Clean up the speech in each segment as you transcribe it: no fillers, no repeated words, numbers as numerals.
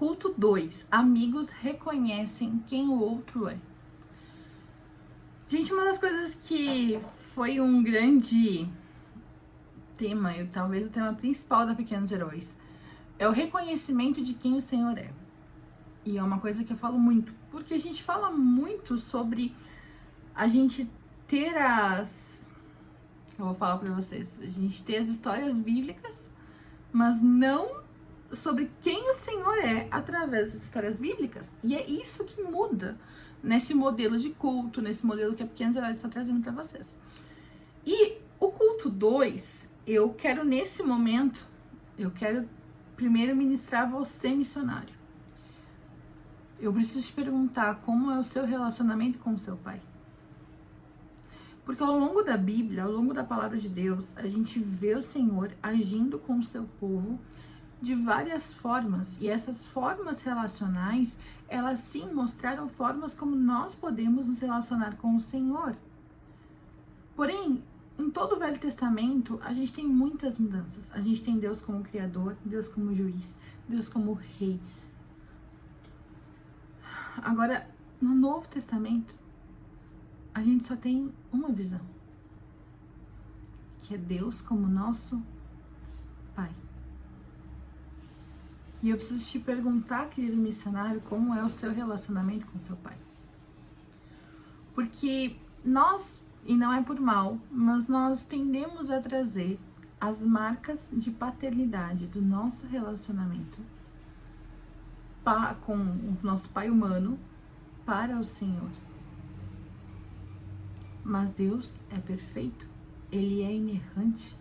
Culto 2. Amigos reconhecem quem o outro é. Gente, uma das coisas que foi um grande tema, talvez o tema principal da Pequenos Heróis, é o reconhecimento de quem o Senhor é. E é uma coisa que eu falo muito, porque a gente fala muito sobre a gente ter eu vou falar pra vocês, a gente ter as histórias bíblicas, mas não sobre quem o Senhor é através das histórias bíblicas. E é isso que muda nesse modelo de culto, nesse modelo que a Pequenos Heróis está trazendo para vocês. E o culto 2, eu quero nesse momento, eu quero primeiro ministrar você, missionário. Eu preciso te perguntar como é o seu relacionamento com o seu pai. Porque ao longo da Bíblia, ao longo da palavra de Deus, a gente vê o Senhor agindo com o seu povo de várias formas, e essas formas relacionais, elas sim mostraram formas como nós podemos nos relacionar com o Senhor. Porém, em todo o Velho Testamento, a gente tem muitas mudanças. A gente tem Deus como Criador, Deus como Juiz, Deus como Rei. Agora, no Novo Testamento, a gente só tem uma visão, que é Deus como nosso Pai. E eu preciso te perguntar, querido missionário, como é o seu relacionamento com seu pai. Porque nós, e não é por mal, mas nós tendemos a trazer as marcas de paternidade do nosso relacionamento com o nosso pai humano para o Senhor. Mas Deus é perfeito, Ele é inerrante.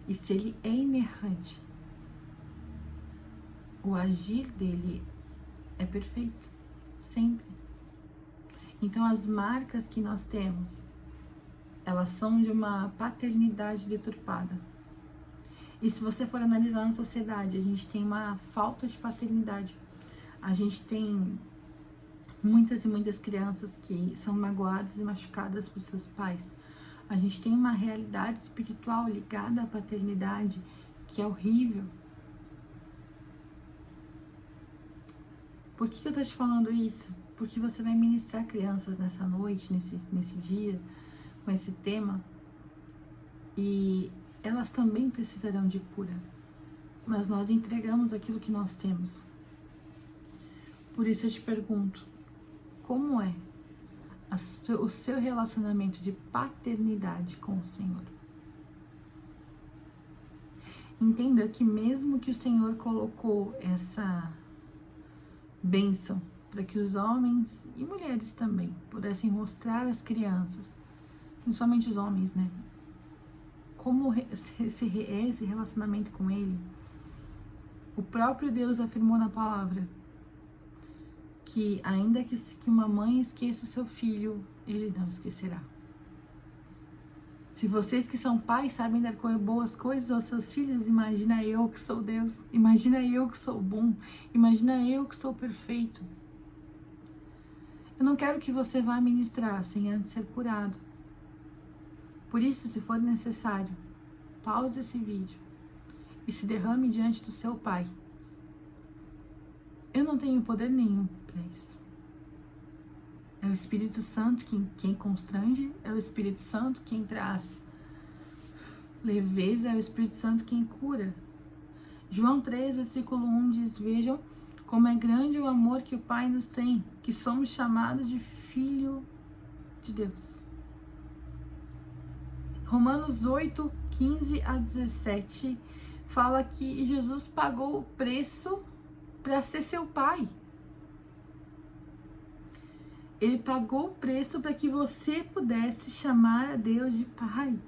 E se Ele é inerrante, o agir dele é perfeito, sempre. Então as marcas que nós temos, elas são de uma paternidade deturpada. E se você for analisar na sociedade, a gente tem uma falta de paternidade. A gente tem muitas e muitas crianças que são magoadas e machucadas por seus pais. A gente tem uma realidade espiritual ligada à paternidade que é horrível. Por que eu tô te falando isso? Porque você vai ministrar crianças nessa noite, nesse dia, com esse tema, e elas também precisarão de cura. Mas nós entregamos aquilo que nós temos. Por isso eu te pergunto, como é o seu relacionamento de paternidade com o Senhor? Entenda que mesmo que o Senhor colocou essa bênção para que os homens e mulheres também pudessem mostrar às crianças, principalmente os homens, né, como esse relacionamento com Ele. O próprio Deus afirmou na palavra que ainda que uma mãe esqueça o seu filho, Ele não esquecerá. Se vocês que são pais sabem dar boas coisas aos seus filhos, imagina eu que sou Deus, imagina eu que sou bom, imagina eu que sou perfeito. Eu não quero que você vá ministrar sem antes ser curado. Por isso, se for necessário, pause esse vídeo e se derrame diante do seu pai. Eu não tenho poder nenhum para isso. É o Espírito Santo quem constrange, é o Espírito Santo quem traz leveza, é o Espírito Santo quem cura. João 3, versículo 1 diz: vejam como é grande o amor que o Pai nos tem, que somos chamados de filho de Deus. Romanos 8, 15 a 17 fala que Jesus pagou o preço para ser seu pai. Ele pagou o preço para que você pudesse chamar a Deus de Pai.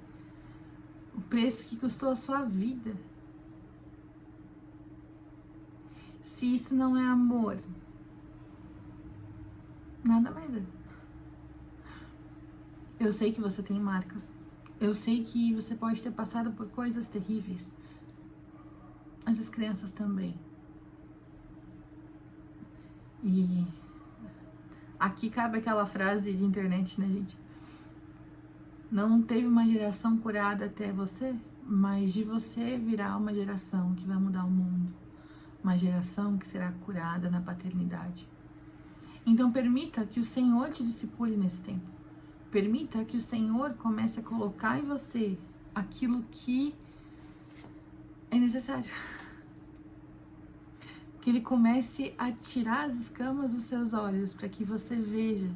O preço que custou a sua vida. Se isso não é amor, nada mais é. Eu sei que você tem marcas. Eu sei que você pode ter passado por coisas terríveis. Mas as crianças também. E aqui cabe aquela frase de internet, né, gente? Não teve uma geração curada até você, mas de você virá uma geração que vai mudar o mundo. uma geração que será curada na paternidade. Então permita que o Senhor te discipule nesse tempo. Permita que o Senhor comece a colocar em você aquilo que é necessário. Que Ele comece a tirar as escamas dos seus olhos para que você veja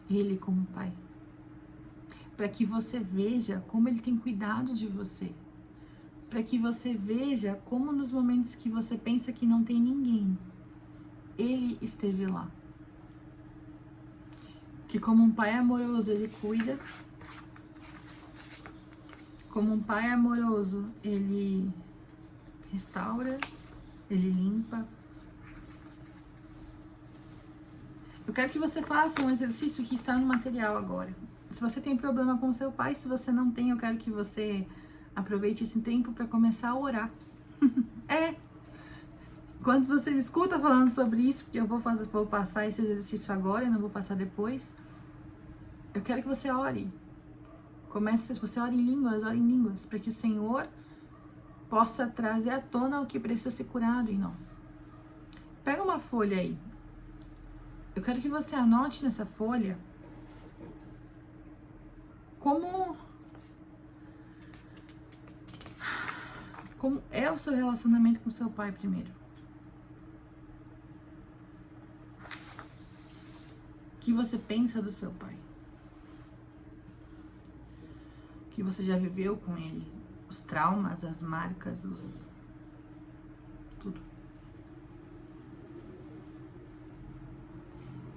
Ele como Pai. Para que você veja como Ele tem cuidado de você. Para que você veja como nos momentos que você pensa que não tem ninguém, Ele esteve lá. Que como um Pai amoroso Ele cuida. Como um Pai amoroso Ele restaura, Ele limpa. Eu quero que você faça um exercício que está no material agora. Se você tem problema com seu pai, se você não tem, eu quero que você aproveite esse tempo para começar a orar. Quando você me escuta falando sobre isso, porque eu vou passar esse exercício agora, eu não vou passar depois. Eu quero que você ore. Você ore em línguas, para que o Senhor possa trazer à tona o que precisa ser curado em nós. Pega uma folha aí. Eu quero que você anote nessa folha como é o seu relacionamento com seu pai primeiro. O que você pensa do seu pai? O que você já viveu com ele? Os traumas, as marcas, tudo.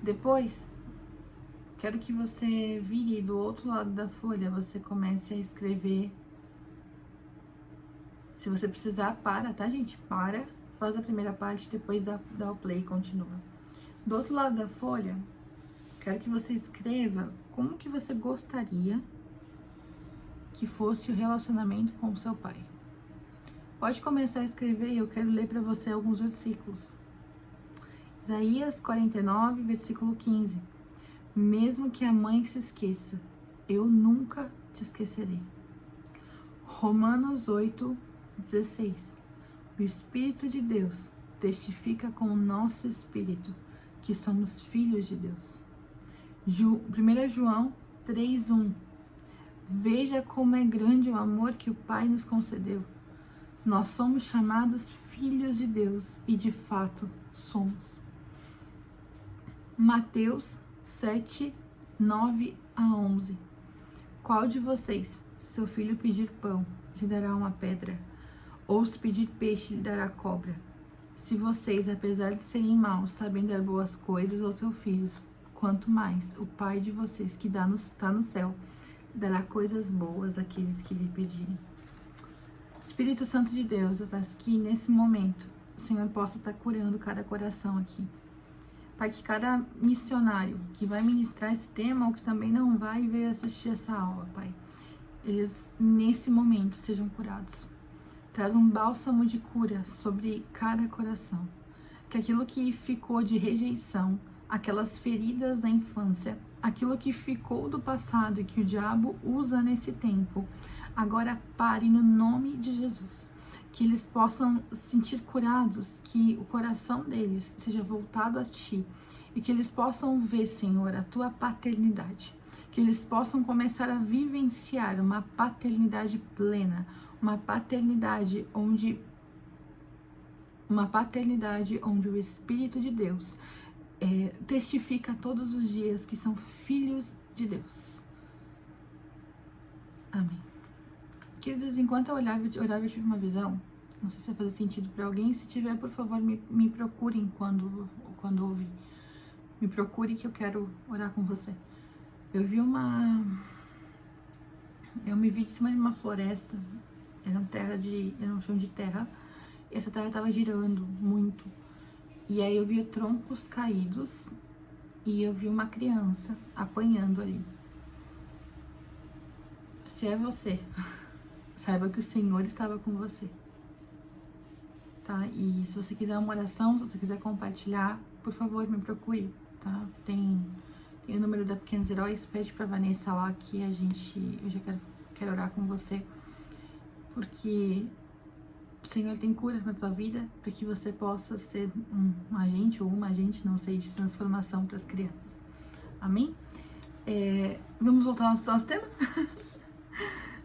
Depois, quero que você vire do outro lado da folha, você comece a escrever. Se você precisar, para, tá, gente? Para, faz a primeira parte, depois dá o play e continua. Do outro lado da folha, quero que você escreva como que você gostaria que fosse o relacionamento com o seu pai. Pode começar a escrever e eu quero ler para você alguns versículos. Isaías 49, versículo 15. Mesmo que a mãe se esqueça, eu nunca te esquecerei. Romanos 8, 16. O Espírito de Deus testifica com o nosso espírito que somos filhos de Deus. 1 João 3, 1. Veja como é grande o amor que o Pai nos concedeu. Nós somos chamados filhos de Deus e de fato somos. Mateus 7, 9 a 11. Qual de vocês, se seu filho pedir pão, lhe dará uma pedra? Ou se pedir peixe, lhe dará cobra? Se vocês, apesar de serem maus, sabem dar boas coisas aos seus filhos, quanto mais o Pai de vocês que está no céu dará coisas boas àqueles que lhe pedirem. Espírito Santo de Deus, eu peço que nesse momento o Senhor possa estar curando cada coração aqui. Pai, que cada missionário que vai ministrar esse tema ou que também não vai ver assistir essa aula, Pai, eles nesse momento sejam curados. Traz um bálsamo de cura sobre cada coração. Que aquilo que ficou de rejeição, aquelas feridas da infância, aquilo que ficou do passado e que o diabo usa nesse tempo, agora pare no nome de Jesus. Que eles possam se sentir curados, que o coração deles seja voltado a Ti e que eles possam ver, Senhor, a Tua paternidade. Que eles possam começar a vivenciar uma paternidade plena, uma paternidade onde o Espírito de Deus testifica todos os dias que são filhos de Deus. Amém. Queridos, enquanto eu olhava, eu tive uma visão. Não sei se vai fazer sentido para alguém. Se tiver, por favor, me procurem quando ouvir. Me procure que eu quero orar com você. Eu me vi de cima de uma floresta. Era um chão de terra. E essa terra estava girando muito. E aí eu vi troncos caídos. E eu vi uma criança apanhando ali. Se é você... Saiba que o Senhor estava com você, tá? E se você quiser uma oração, se você quiser compartilhar, por favor, me procure, tá? Tem o número da Pequenos Heróis, pede pra Vanessa lá que eu já quero orar com você, porque O Senhor tem cura na tua vida para que você possa ser um agente ou uma agente, não sei, de transformação para as crianças. Amém? Vamos voltar ao nosso tema?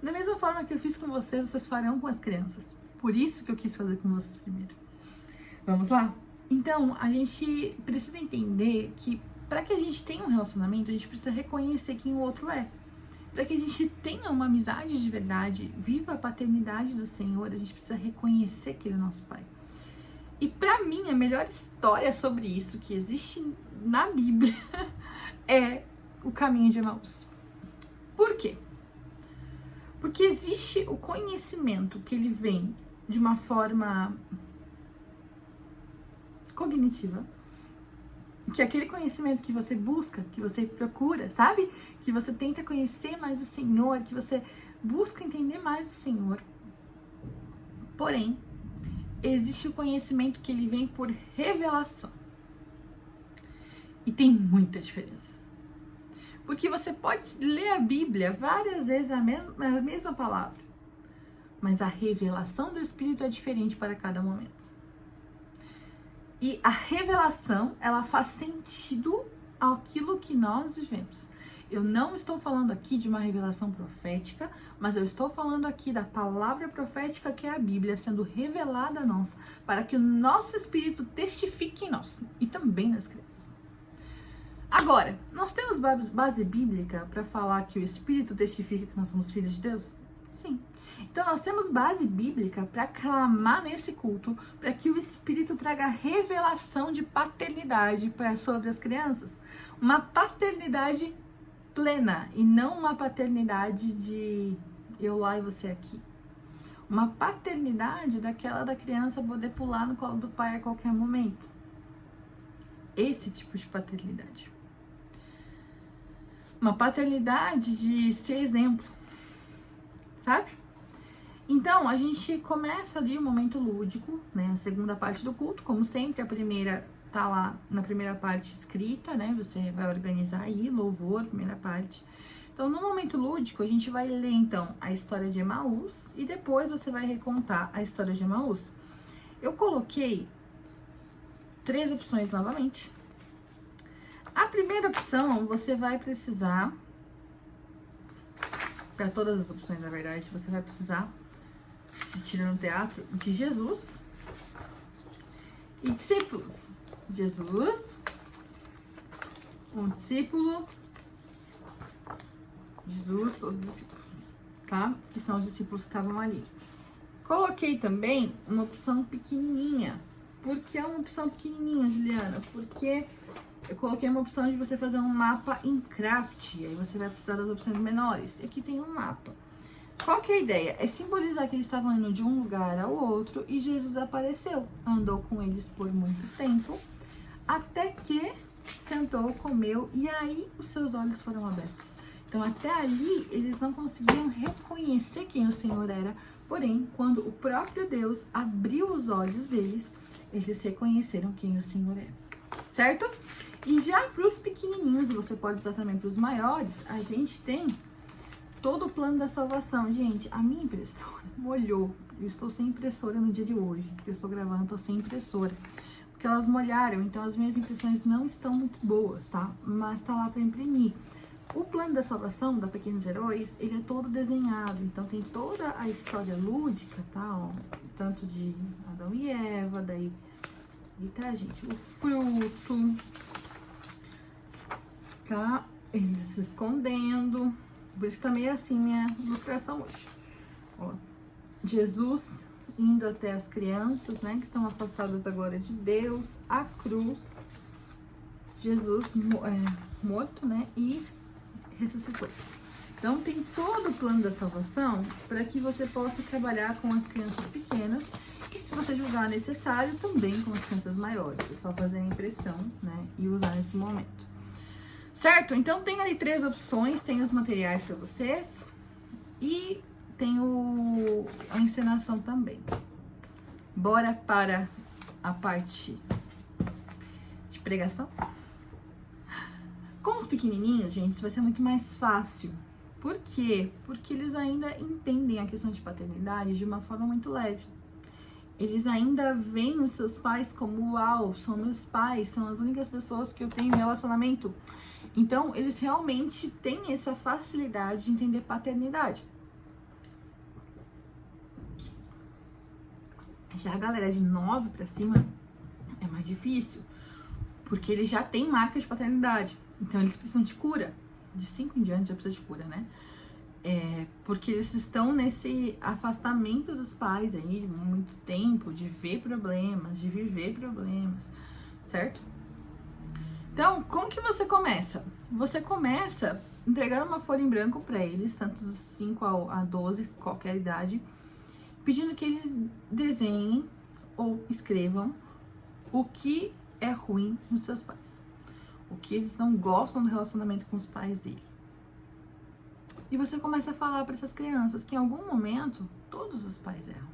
Da mesma forma que eu fiz com vocês, vocês farão com as crianças. Por isso que eu quis fazer com vocês primeiro. Vamos lá? Então, a gente precisa entender que para que a gente tenha um relacionamento, a gente precisa reconhecer quem o outro é. Para que a gente tenha uma amizade de verdade, viva a paternidade do Senhor, a gente precisa reconhecer que Ele é nosso Pai. E para mim, a melhor história sobre isso que existe na Bíblia é o caminho de Emaús. Por quê? Porque existe o conhecimento que ele vem de uma forma cognitiva, que é aquele conhecimento que você busca, que você procura, sabe? Que você tenta conhecer mais o Senhor, que você busca entender mais o Senhor. Porém, existe o conhecimento que ele vem por revelação. E tem muita diferença. Porque você pode ler a Bíblia várias vezes a mesma palavra, mas a revelação do Espírito é diferente para cada momento. E a revelação, ela faz sentido àquilo que nós vivemos. Eu não estou falando aqui de uma revelação profética, mas eu estou falando aqui da palavra profética que é a Bíblia sendo revelada a nós, para que o nosso espírito testifique em nós e também nas crianças. Agora, nós temos base bíblica para falar que o Espírito testifica que nós somos filhos de Deus? Sim. Então, nós temos base bíblica para clamar nesse culto, para que o Espírito traga revelação de paternidade sobre as crianças. Uma paternidade plena e não uma paternidade de eu lá e você aqui. Uma paternidade daquela da criança poder pular no colo do pai a qualquer momento. Esse tipo de paternidade. Uma paternidade de ser exemplo, sabe? Então, a gente começa ali o momento lúdico, né? A segunda parte do culto, como sempre, a primeira tá lá na primeira parte escrita, né? Você vai organizar aí, louvor, primeira parte. Então, no momento lúdico, a gente vai ler, então, a história de Emaús e depois você vai recontar a história de Emaús. Eu coloquei 3 opções novamente. A primeira opção, você vai precisar, para todas as opções, na verdade, você vai precisar, se tira no teatro, de Jesus e discípulos. Jesus, um discípulo, Jesus, outro discípulo, tá? Que são os discípulos que estavam ali. Coloquei também uma opção pequenininha. Por que é uma opção pequenininha, Juliana? Porque eu coloquei uma opção de você fazer um mapa em craft, aí você vai precisar das opções menores. E aqui tem um mapa. Qual que é a ideia? É simbolizar que eles estavam indo de um lugar ao outro e Jesus apareceu. Andou com eles por muito tempo, até que sentou, comeu e aí os seus olhos foram abertos. Então até ali eles não conseguiam reconhecer quem o Senhor era, porém quando o próprio Deus abriu os olhos deles, eles reconheceram quem o Senhor era, certo? E já para os pequenininhos, e você pode usar também para os maiores, a gente tem todo o plano da salvação. Gente, a minha impressora molhou. Eu estou sem impressora no dia de hoje. Eu estou gravando, estou sem impressora. Porque elas molharam, então as minhas impressões não estão muito boas, tá? Mas tá lá para imprimir. O plano da salvação da Pequenos Heróis, ele é todo desenhado. Então tem toda a história lúdica, tá? Ó, tanto de Adão e Eva, daí tá, gente? O fruto, tá? Eles se escondendo. Por isso tá meio assim minha ilustração hoje. Ó, Jesus indo até as crianças, né? Que estão afastadas agora de Deus. A cruz. Jesus morto, né? E ressuscitou. Então tem todo o plano da salvação para que você possa trabalhar com as crianças pequenas e, se você julgar necessário, também com as crianças maiores. É só fazer a impressão, né? E usar nesse momento. Certo? Então tem ali 3 opções, tem os materiais para vocês e tem a encenação também. Bora para a parte de pregação? Com os pequenininhos, gente, isso vai ser muito mais fácil. Por quê? Porque eles ainda entendem a questão de paternidade de uma forma muito leve. Eles ainda veem os seus pais como, uau, são meus pais, são as únicas pessoas que eu tenho relacionamento. Então, eles realmente têm essa facilidade de entender paternidade. Já a galera de 9 pra cima é mais difícil, porque eles já têm marca de paternidade. Então, eles precisam de cura. De 5 em diante já precisa de cura, né? Porque eles estão nesse afastamento dos pais aí de muito tempo, de ver problemas, de viver problemas, certo? Então, como que você começa? Você começa entregando uma folha em branco para eles, tanto dos 5 a 12, qualquer idade, pedindo que eles desenhem ou escrevam o que é ruim nos seus pais, o que eles não gostam do relacionamento com os pais dele. E você começa a falar para essas crianças que em algum momento todos os pais erram.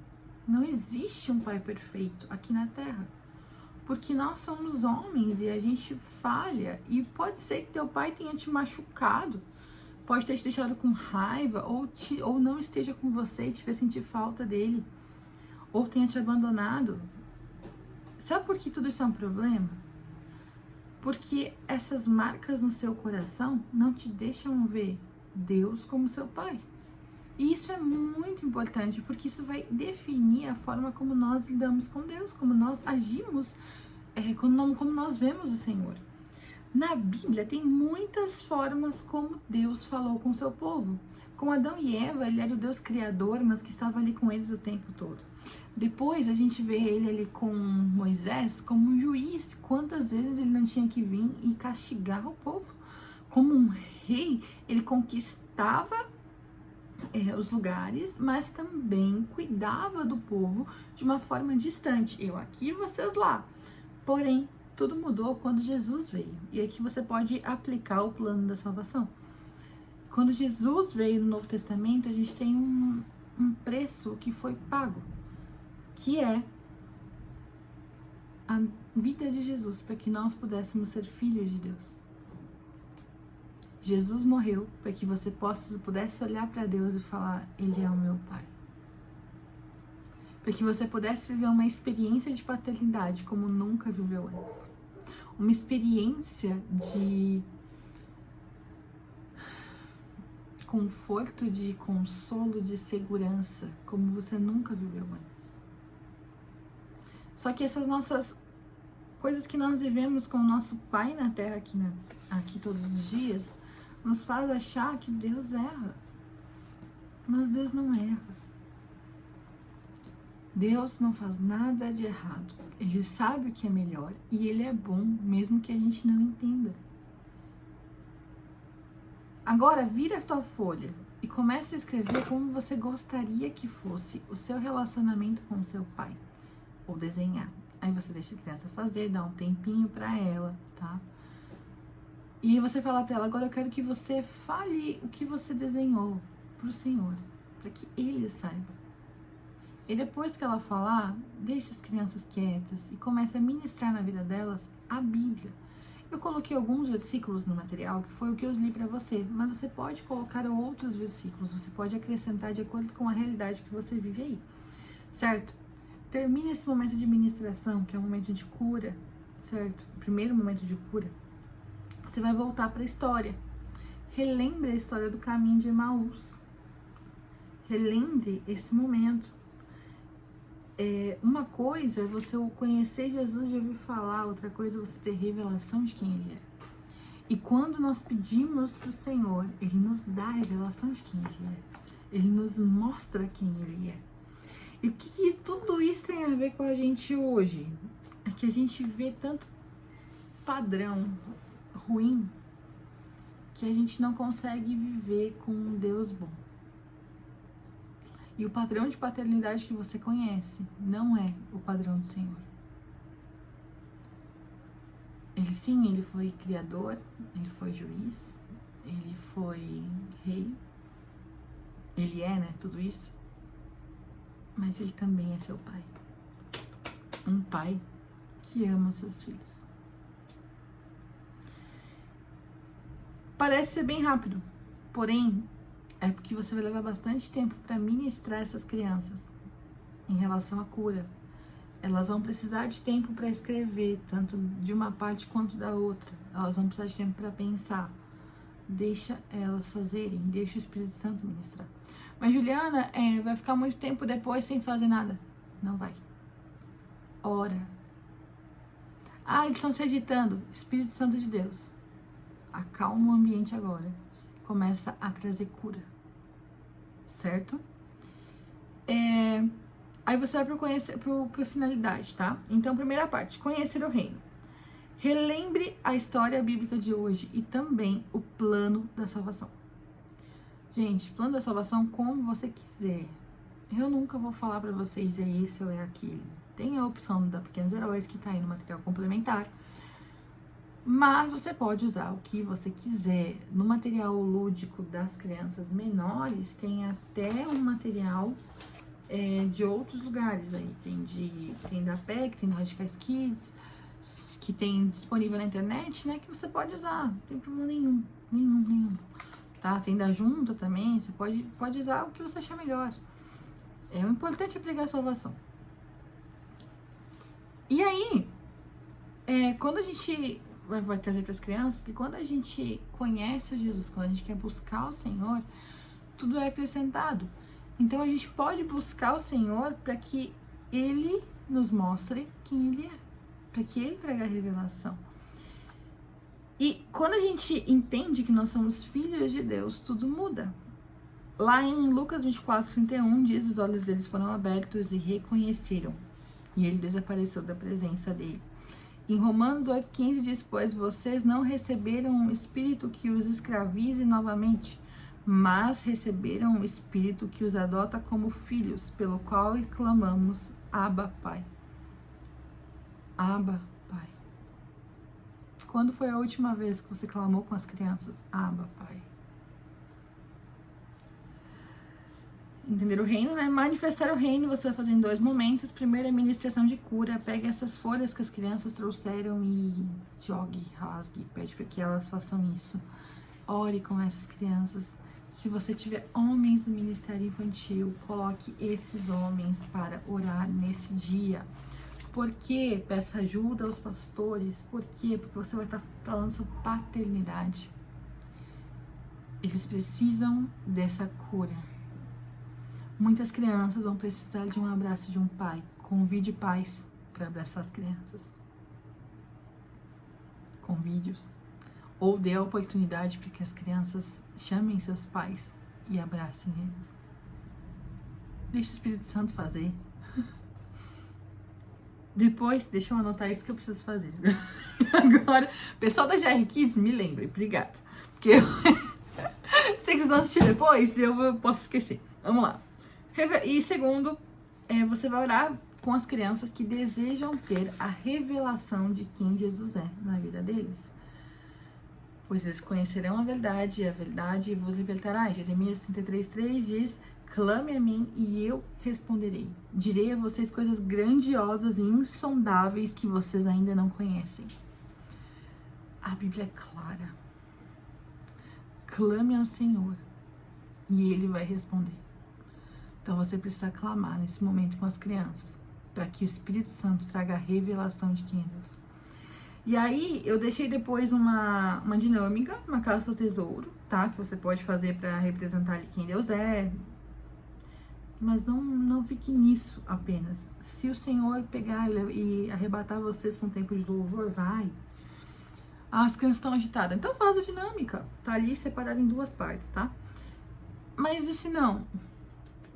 Não existe um pai perfeito aqui na Terra. Porque nós somos homens e a gente falha. E pode ser que teu pai tenha te machucado, pode ter te deixado com raiva, ou não esteja com você e te fez sentir falta dele, ou tenha te abandonado. Sabe por que tudo isso é um problema? Porque essas marcas no seu coração não te deixam ver Deus como seu pai. E isso é muito importante, porque isso vai definir a forma como nós lidamos com Deus, como nós agimos, como nós vemos o Senhor. Na Bíblia tem muitas formas como Deus falou com o seu povo. Com Adão e Eva, ele era o Deus criador, mas que estava ali com eles o tempo todo. Depois a gente vê ele ali com Moisés como um juiz. Quantas vezes ele não tinha que vir e castigar o povo? Como um rei, ele conquistava os lugares, mas também cuidava do povo de uma forma distante. Eu aqui, vocês lá. Porém, tudo mudou quando Jesus veio. E aqui você pode aplicar o plano da salvação. Quando Jesus veio no Novo Testamento, a gente tem um preço que foi pago, que é a vida de Jesus, para que nós pudéssemos ser filhos de Deus. Jesus morreu para que você pudesse olhar para Deus e falar, Ele é o meu Pai. Para que você pudesse viver uma experiência de paternidade como nunca viveu antes. Uma experiência de conforto, de consolo, de segurança, como você nunca viveu antes. Só que essas nossas coisas que nós vivemos com o nosso Pai na Terra aqui todos os dias, nos faz achar que Deus erra. Mas Deus não erra. Deus não faz nada de errado. Ele sabe o que é melhor e Ele é bom, mesmo que a gente não entenda. Agora, vira a tua folha e comece a escrever como você gostaria que fosse o seu relacionamento com o seu pai. Ou desenhar. Aí você deixa a criança fazer, dá um tempinho pra ela, tá? E aí você fala pra ela, agora eu quero que você fale o que você desenhou pro Senhor, para que Ele saiba. E depois que ela falar, deixa as crianças quietas e comece a ministrar na vida delas a Bíblia. Eu coloquei alguns versículos no material, que foi o que eu li para você, mas você pode colocar outros versículos, você pode acrescentar de acordo com a realidade que você vive aí, certo? Termine esse momento de ministração, que é um momento de cura, certo? O primeiro momento de cura. Você vai voltar para a história. Relembre a história do caminho de Emaús. Relembre esse momento. Uma coisa é você conhecer Jesus de ouvir falar, outra coisa é você ter revelação de quem Ele é. E quando nós pedimos para o Senhor, Ele nos dá a revelação de quem Ele é. Ele nos mostra quem Ele é. E o que tudo isso tem a ver com a gente hoje? É que a gente vê tanto padrão ruim que a gente não consegue viver com um Deus bom. E o padrão de paternidade que você conhece não é o padrão do Senhor. Ele foi criador, ele foi juiz, ele foi rei, ele é, né, tudo isso. Mas ele também é seu pai. Um pai que ama os seus filhos. Parece ser bem rápido, porém, é porque você vai levar bastante tempo para ministrar essas crianças em relação à cura, elas vão precisar de tempo para escrever, tanto de uma parte quanto da outra. Elas vão precisar de tempo para pensar. Deixa elas fazerem, deixa o Espírito Santo ministrar. Mas Juliana, vai ficar muito tempo depois sem fazer nada. Não vai. Ora. Eles estão se agitando. Espírito Santo de Deus. Acalma o ambiente agora. Começa a trazer cura. Certo? Aí você vai para finalidade, tá? Então, primeira parte, conhecer o reino. Relembre a história bíblica de hoje e também o plano da salvação. Gente, plano da salvação como você quiser. Eu nunca vou falar para vocês é esse ou é aquele. Tem a opção da Pequenos Heróis que tá aí no material complementar. Mas você pode usar o que você quiser. No material lúdico das crianças menores, tem até um material de outros lugares aí. Tem da PEC, tem da Radicais Kids, que tem disponível na internet, né? Que você pode usar. Não tem problema nenhum. Tá? Tem da Junta também. Você pode usar o que você achar melhor. O importante é pregar a salvação. E aí, quando a gente vai trazer para as crianças, que quando a gente conhece o Jesus, quando a gente quer buscar o Senhor, tudo é acrescentado. Então, a gente pode buscar o Senhor para que Ele nos mostre quem Ele é, para que Ele traga a revelação. E quando a gente entende que nós somos filhos de Deus, tudo muda. Lá em Lucas 24:31, diz: os olhos deles foram abertos e reconheceram, e ele desapareceu da presença dele. Em Romanos 8:15 diz: pois vocês não receberam um espírito que os escravize novamente, mas receberam um espírito que os adota como filhos, pelo qual clamamos: Abba, Pai. Abba, Pai. Quando foi a última vez que você clamou com as crianças? Abba, Pai. Entender o reino, né? Manifestar o reino, você vai fazer em 2 momentos. Primeiro, a ministração de cura. Pega essas folhas que as crianças trouxeram e jogue, rasgue, pede para que elas façam isso. Ore com essas crianças. Se você tiver homens do ministério infantil, coloque esses homens para orar nesse dia. Por quê? Peça ajuda aos pastores. Por quê? Porque você vai estar falando sobre paternidade. Eles precisam dessa cura. Muitas crianças vão precisar de um abraço de um pai. Convide pais para abraçar as crianças. Convide-os. Ou dê a oportunidade para que as crianças chamem seus pais e abracem eles. Deixa o Espírito Santo fazer. Depois, deixa eu anotar isso que eu preciso fazer. Agora, pessoal da GR Kids, me lembre, obrigada. Porque eu sei que vocês vão assistir depois e eu posso esquecer. Vamos lá. E segundo, você vai orar com as crianças que desejam ter a revelação de quem Jesus é na vida deles. Pois eles conhecerão a verdade vos libertará. Jeremias 33:3 diz: clame a mim e eu responderei. Direi a vocês coisas grandiosas e insondáveis que vocês ainda não conhecem. A Bíblia é clara. Clame ao Senhor e Ele vai responder. Então você precisa clamar nesse momento com as crianças, para que o Espírito Santo traga a revelação de quem é Deus. E aí eu deixei depois uma dinâmica, uma caça ao tesouro, tá? Que você pode fazer para representar ali quem Deus é. Mas não fique nisso apenas. Se o Senhor pegar e arrebatar vocês com um tempo de louvor, vai. As crianças estão agitadas. Então faz a dinâmica. Tá ali separado em 2 partes, tá? Mas e se não?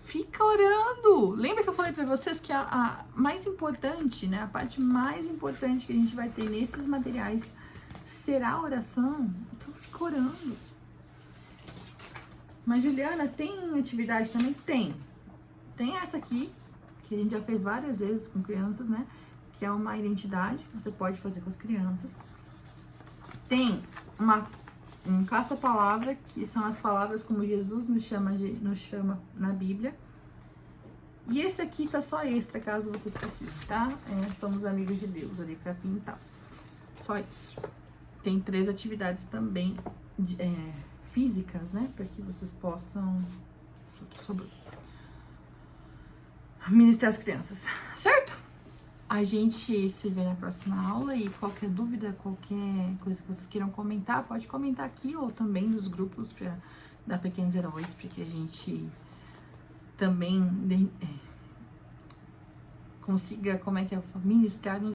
Fica orando. Lembra que eu falei pra vocês que a mais importante, né? A parte mais importante que a gente vai ter nesses materiais será a oração. Então fica orando. Mas Juliana, tem atividade também? Tem. Tem essa aqui, que a gente já fez várias vezes com crianças, né? Que é uma identidade que você pode fazer com as crianças. Tem um caça-palavra, que são as palavras como Jesus nos chama na Bíblia. E esse aqui tá só extra, caso vocês precisem, tá? Somos amigos de Deus ali pra pintar. Só isso. Tem 3 atividades também físicas, né? Pra que vocês possam ministrar as crianças, certo? A gente se vê na próxima aula e qualquer dúvida, qualquer coisa que vocês queiram comentar, pode comentar aqui ou também nos grupos da Pequenos Heróis, porque a gente também consiga, ministrar nos